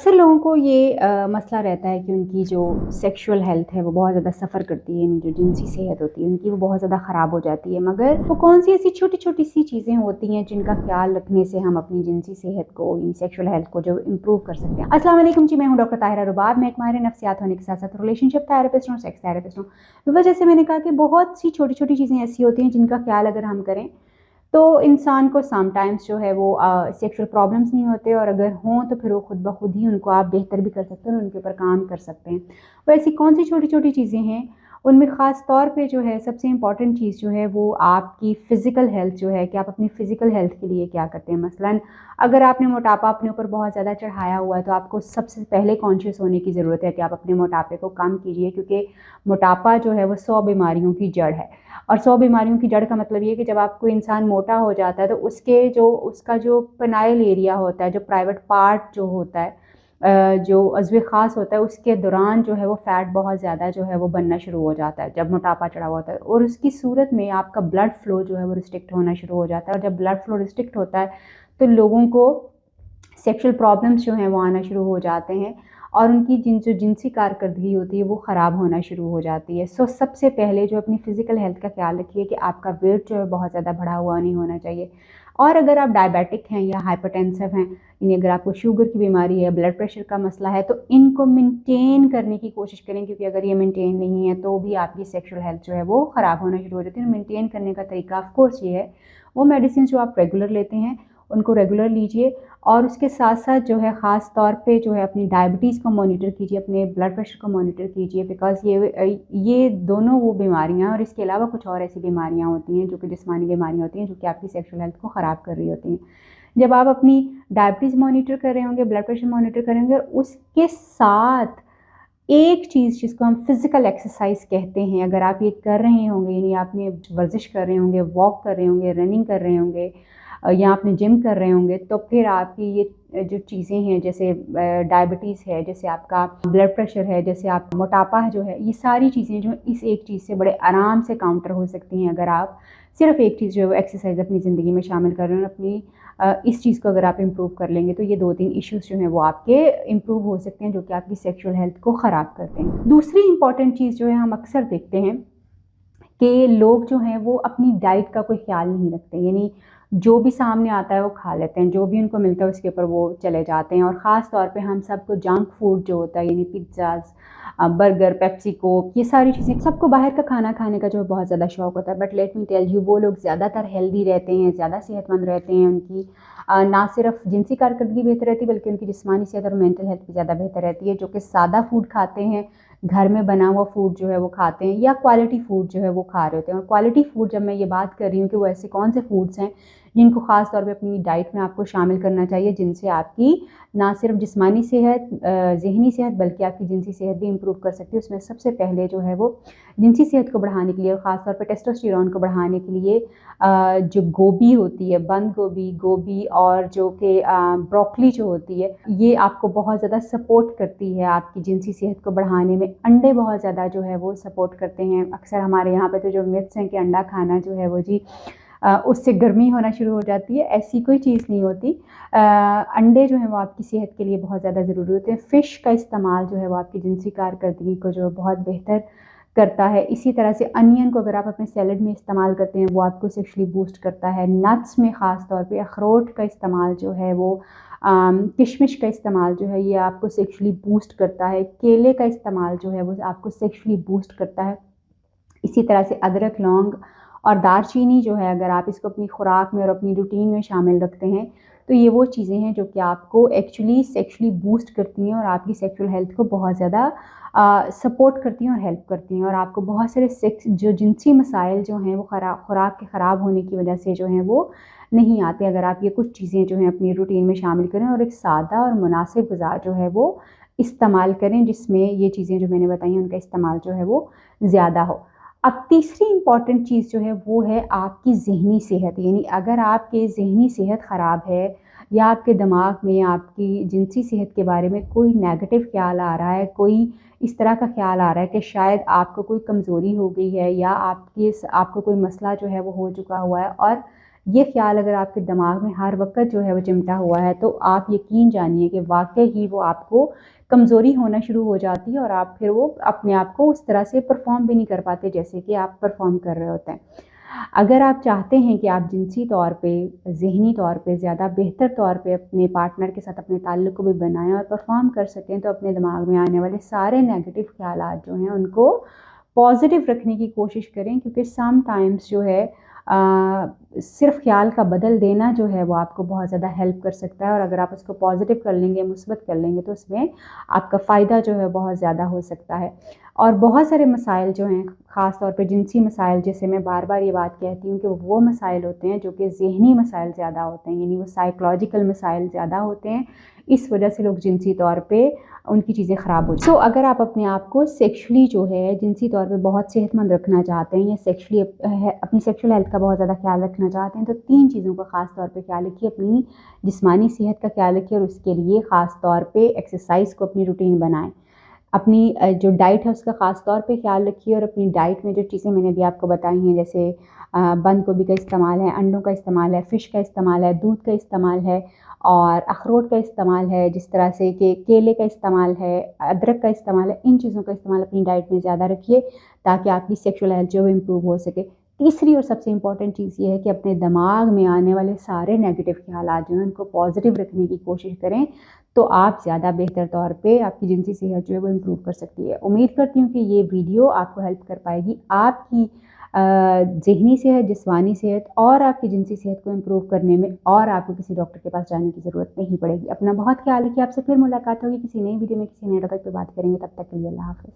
अक्सर लोगों को ये मसला रहता है कि उनकी जो सेक्सुअल हेल्थ है वो बहुत ज़्यादा सफ़र करती है, यानी जो जिनसी सेहत होती है उनकी वो बहुत ज़्यादा ख़राब हो जाती है। मगर वो कौन सी ऐसी छोटी-छोटी सी चीज़ें होती हैं जिनका ख़्याल रखने से हम अपनी जिनसी सेहत को, यानी सेक्सुअल हेल्थ को जो इम्प्रूव कर सकते हैं। अस्सलाम वालेकुम जी, मैं हूँ डॉक्टर ताहिरा रुबाब। मैं एक माहिर नफ्सियात होने के साथ-साथ रिलेशनशिप थेरेपिस्ट हूँ, सेक्स थेरेपिस्ट हूँ। तो वजह से मैंने कहा कि बहुत सी छोटी-छोटी चीज़ें ऐसी होती हैं जिनका ख़्याल अगर हम करें तो इंसान को समटाइम्स जो है वो सेक्सुअल प्रॉब्लम्स नहीं होते, और अगर हों तो फिर वो खुद ब खुद ही उनको आप बेहतर भी कर सकते हैं और उनके ऊपर काम कर सकते हैं। तो ऐसी कौन सी छोटी-छोटी चीज़ें हैं, उनमें ख़ास तौर पे जो है सबसे इम्पॉर्टेंट चीज़ जो है वो आपकी फ़िज़िकल हेल्थ जो है कि आप अपनी फ़िज़िकल हेल्थ के लिए क्या करते हैं। मसलन अगर आपने मोटापा अपने ऊपर बहुत ज़्यादा चढ़ाया हुआ है तो आपको सबसे पहले कॉन्शियस होने की ज़रूरत है कि आप अपने मोटापे को कम कीजिए, क्योंकि मोटापा जो है वो 100 बीमारियों की जड़ है। और 100 बीमारियों की जड़ का मतलब ये है कि जब आपको इंसान मोटा हो जाता है तो उसका जो पेनाइल एरिया होता है, जो प्राइवेट पार्ट जो होता है, जो अज़्व ख़ास होता है, उसके दौरान जो है वो फ़ैट बहुत ज़्यादा जो है वो बनना शुरू हो जाता है जब मोटापा चढ़ा हुआ होता है, और उसकी सूरत में आपका ब्लड फ़्लो जो है वो रिस्ट्रिक्ट होना शुरू हो जाता है। और जब ब्लड फ़्लो रिस्ट्रिक्ट होता है तो लोगों को सेक्सुअल प्रॉब्लम्स जो हैं वो आना शुरू हो जाते हैं, और उनकी जो जिनसी कारकर्दगी होती है वो ख़राब होना शुरू हो जाती है। सो सबसे पहले जो अपनी फ़िज़िकल हेल्थ का ख़्याल रखिए कि आपका वेट जो है बहुत ज़्यादा बढ़ा हुआ नहीं होना चाहिए। और अगर आप डायबिटिक हैं या हाइपरटेंसिव हैं, यानी अगर आपको शुगर की बीमारी है, ब्लड प्रेशर का मसला है, तो इनको मेंटेन करने की कोशिश करें, क्योंकि अगर ये मेंटेन नहीं है तो भी आपकी सेक्सुअल हेल्थ जो है वो ख़राब होना शुरू हो जाती है। मेंटेन करने का तरीका ऑफ कोर्स ये है, वो मेडिसिन जो आप रेगुलर लेते हैं उनको रेगुलर लीजिए, और उसके साथ-साथ जो है ख़ास तौर पे जो है अपनी डायबिटीज़ को मॉनिटर कीजिए, अपने ब्लड प्रेशर को मॉनिटर कीजिए, बिकॉज़ ये दोनों वो बीमारियाँ हैं, और इसके अलावा कुछ और ऐसी बीमारियाँ होती हैं जो कि जिस्मानी बीमारियाँ होती हैं जो कि आपकी सेक्सुअल हेल्थ को ख़राब कर रही होती हैं। जब आप अपनी डायबिटीज़ मॉनिटर कर रहे होंगे, ब्लड प्रेशर मॉनिटर कर रहे होंगे, उसके साथ एक चीज़ जिसको हम फ़िज़िकल एक्सरसाइज़ कहते हैं, अगर आप ये कर रहे होंगे, यानी आपने वर्जिश कर रहे होंगे, वॉक कर रहे होंगे, रनिंग कर रहे होंगे, या आपने जिम कर रहे होंगे, तो फिर आपकी ये जो चीज़ें हैं, जैसे डायबिटीज़ है, जैसे आपका ब्लड प्रेशर है, जैसे आप मोटापा जो है, ये सारी चीज़ें जो इस एक चीज़ से बड़े आराम से काउंटर हो सकती हैं अगर आप सिर्फ़ एक चीज़ जो है वो एक्सरसाइज़ अपनी ज़िंदगी में शामिल कर रहे हैं, और अपनी इस चीज़ को अगर आप इम्प्रूव कर लेंगे तो ये 2-3 इश्यूज़ जो हैं वो आपके इम्प्रूव हो सकते हैं, जो कि आपकी सेक्सुअल हेल्थ को ख़राब करते हैं। दूसरी इम्पॉर्टेंट चीज़ जो है हम अक्सर देखते हैं कि लोग जो हैं वो अपनी डाइट का कोई ख़्याल नहीं रखते, यानी जो भी सामने आता है वो खा लेते हैं, जो भी उनको मिलता है उसके ऊपर वो चले जाते हैं। और ख़ास तौर पे हम सबको जंक फूड जो होता है, यानी पिज़्ज़ाज़, बर्गर, पेप्सी, कोक, ये सारी चीज़ें, सबको बाहर का खाना खाने का जो है बहुत ज़्यादा शौक होता है। But let me tell you, वो लोग ज़्यादातर हेल्दी रहते हैं, ज़्यादा सेहतमंद रहते हैं। उनकी ना सिर्फ जिनसी कारकर्दगी बेहतर रहती है, बल्कि उनकी जिस्मानी सेहत और मेंटल हेल्थ भी ज़्यादा बेहतर रहती है, जो कि सादा फूड खाते हैं, घर में बना हुआ फूड जो है वो खाते हैं, या क्वालिटी फूड जो है वो खा रहे होते हैं। और क्वालिटी फूड जब मैं ये बात कर रही हूँ कि वो ऐसे कौन से फूड्स हैं जिनको ख़ास तौर पे अपनी डाइट में आपको शामिल करना चाहिए, जिनसे आपकी ना सिर्फ जिस्मानी सेहत, ज़हनी सेहत, बल्कि आपकी जिनसी सेहत भी इम्प्रूव कर सकती है। उसमें सबसे पहले जो है वो जिनसी सेहत को बढ़ाने के लिए, और ख़ास तौर पे टेस्टोस्टेरोन को बढ़ाने के लिए जो गोभी होती है, बंद गोभी, गोभी, और जो कि ब्रोकली जो होती है, ये आपको बहुत ज़्यादा सपोर्ट करती है आपकी जिनसी सेहत को बढ़ाने में। अंडे बहुत ज़्यादा जो है वो सपोर्ट करते हैं। अक्सर हमारे यहाँ पे तो जो मिथ्स हैं कि अंडा खाना जो है वो जी उससे गर्मी होना शुरू हो जाती है, ऐसी कोई चीज़ नहीं होती। अंडे जो हैं वो आपकी सेहत के लिए बहुत ज़्यादा ज़रूरी होते हैं। फ़िश का इस्तेमाल जो है वो आपकी जिनसी कारकर्दगी को जो है बहुत बेहतर करता है। इसी तरह से अनियन को अगर आप अपने सैलेड में इस्तेमाल करते हैं, वो आपको सेक्सुअली बूस्ट करता है। नट्स में ख़ास तौर पे अखरोट का इस्तेमाल जो है वो, किशमिश का इस्तेमाल जो है ये आपको सेक्सुअली बूस्ट करता है। केले का इस्तेमाल जो है वो आपको सेक्सुअली बूस्ट करता है। इसी तरह से अदरक, लौंग और दालचीनी जो है, अगर आप इसको अपनी खुराक में और अपनी रूटीन में शामिल रखते हैं, तो ये वो चीज़ें हैं जो कि आपको एक्चुअली सेक्सुअली बूस्ट करती हैं और आपकी सेक्सुअल हेल्थ को बहुत ज़्यादा सपोर्ट करती हैं और हेल्प करती हैं, और आपको बहुत सारे सेक्स जो जिनसी मसाइल जो हैं वो खुराक के ख़राब होने की वजह से जो हैं वो नहीं आते, अगर आप ये कुछ चीज़ें जो हैं अपनी रूटीन में शामिल करें, और एक सादा और मुनासिब ग़िज़ा जो है वो इस्तेमाल करें, जिसमें ये चीज़ें जो मैंने बताई हैं उनका इस्तेमाल जो है वो ज़्यादा हो। अब तीसरी इम्पॉर्टेंट चीज़ जो है वो है आपकी ज़हनी सेहत, यानी अगर आपकी ज़हनी सेहत ख़राब है, या आपके दिमाग में आपकी जिनसी सेहत के बारे में कोई नेगेटिव ख़्याल आ रहा है, कोई इस तरह का ख़्याल आ रहा है कि शायद आपको कोई कमज़ोरी हो गई है, या आपको कोई मसला जो है वो हो चुका हुआ है, और ये ख़्याल अगर आपके दिमाग में हर वक़्त जो है वो चिमटा हुआ है, तो आप यकीन जानिए कि वाक़ई ही वो आपको कमज़ोरी होना शुरू हो जाती है और आप फिर वो अपने आप को उस तरह से परफ़ॉर्म भी नहीं कर पाते जैसे कि आप परफ़ॉर्म कर रहे होते हैं। अगर आप चाहते हैं कि आप जिनसी तौर पे, ज़हनी तौर पे ज़्यादा बेहतर तौर पे अपने पार्टनर के साथ अपने ताल्लुक़ को भी बनाएँ और परफ़ॉर्म कर सकें, तो अपने दिमाग में आने वाले सारे नेगेटिव ख़्यालात जो हैं उनको पॉज़िटिव रखने की कोशिश करें, क्योंकि सम टाइम्स जो है सिर्फ़ ख़्याल का बदल देना जो है वो आपको बहुत ज़्यादा हेल्प कर सकता है, और अगर आप उसको पॉज़िटिव कर लेंगे, मुस्बत कर लेंगे, तो उसमें आपका फ़ायदा जो है बहुत ज़्यादा हो सकता है। और बहुत सारे मसाइल जो हैं, ख़ास तौर पे जिनसी मसाइल, जैसे मैं बार-बार ये बात कहती हूँ कि वो मसाइल होते हैं जो कि ज़हनी मसाइल ज़्यादा होते हैं, यानी वो साइकोलॉजिकल मसाइल ज़्यादा होते हैं। इस वजह से लोग जिनसी तौर पे उनकी चीज़ें ख़राब हो सो अगर आप अपने आप को सेक्सुअली जो है जिनसी तौर पे बहुत सेहतमंद रखना चाहते हैं, या सेक्सुअली अपनी सेक्सुअल हेल्थ का बहुत ज़्यादा ख़्याल रखना चाहते हैं, तो 3 चीज़ों का ख़ास तौर पे ख़्याल रखिए। अपनी जिस्मानी सेहत का ख़्याल रखिए, और उसके लिए ख़ास तौर पे एक्सरसाइज़ को अपनी रूटीन बनाएँ। अपनी जो डाइट है उसका ख़ास तौर पे ख़्याल रखिए, और अपनी डाइट में जो चीज़ें मैंने अभी आपको बताई हैं, जैसे बंद गोभी का इस्तेमाल है, अंडों का इस्तेमाल है, फ़िश का इस्तेमाल है, दूध का इस्तेमाल है, और अखरोट का इस्तेमाल है, जिस तरह से कि केले का इस्तेमाल है, अदरक का इस्तेमाल है। इन चीज़ों का इस्तेमाल अपनी डाइट में ज़्यादा रखिए, ताकि आपकी सेक्सुअल हेल्थ जो है इम्प्रूव हो सके। तीसरी और सबसे इम्पॉर्टेंट चीज़ ये है कि अपने दिमाग में आने वाले सारे नेगेटिव ख़्यालात जो हैं उनको पॉज़िटिव रखने की कोशिश करें, तो आप ज़्यादा बेहतर तौर पे आपकी जिनसी सेहत जो है वो इम्प्रूव कर सकती है। उम्मीद करती हूँ कि ये वीडियो आपको हेल्प कर पाएगी आपकी ज़हनी सेहत, जिस्मानी सेहत और आपकी जिनसी सेहत को इम्प्रूव करने में, और आपको किसी डॉक्टर के पास जाने की ज़रूरत नहीं पड़ेगी। अपना बहुत ख़्याल रखिए। आपसे फिर मुलाकात होगी किसी नई वीडियो में, किसी नए टॉपिक पे बात करेंगे। तब तक के लिए अल्लाह हाफ़िज़।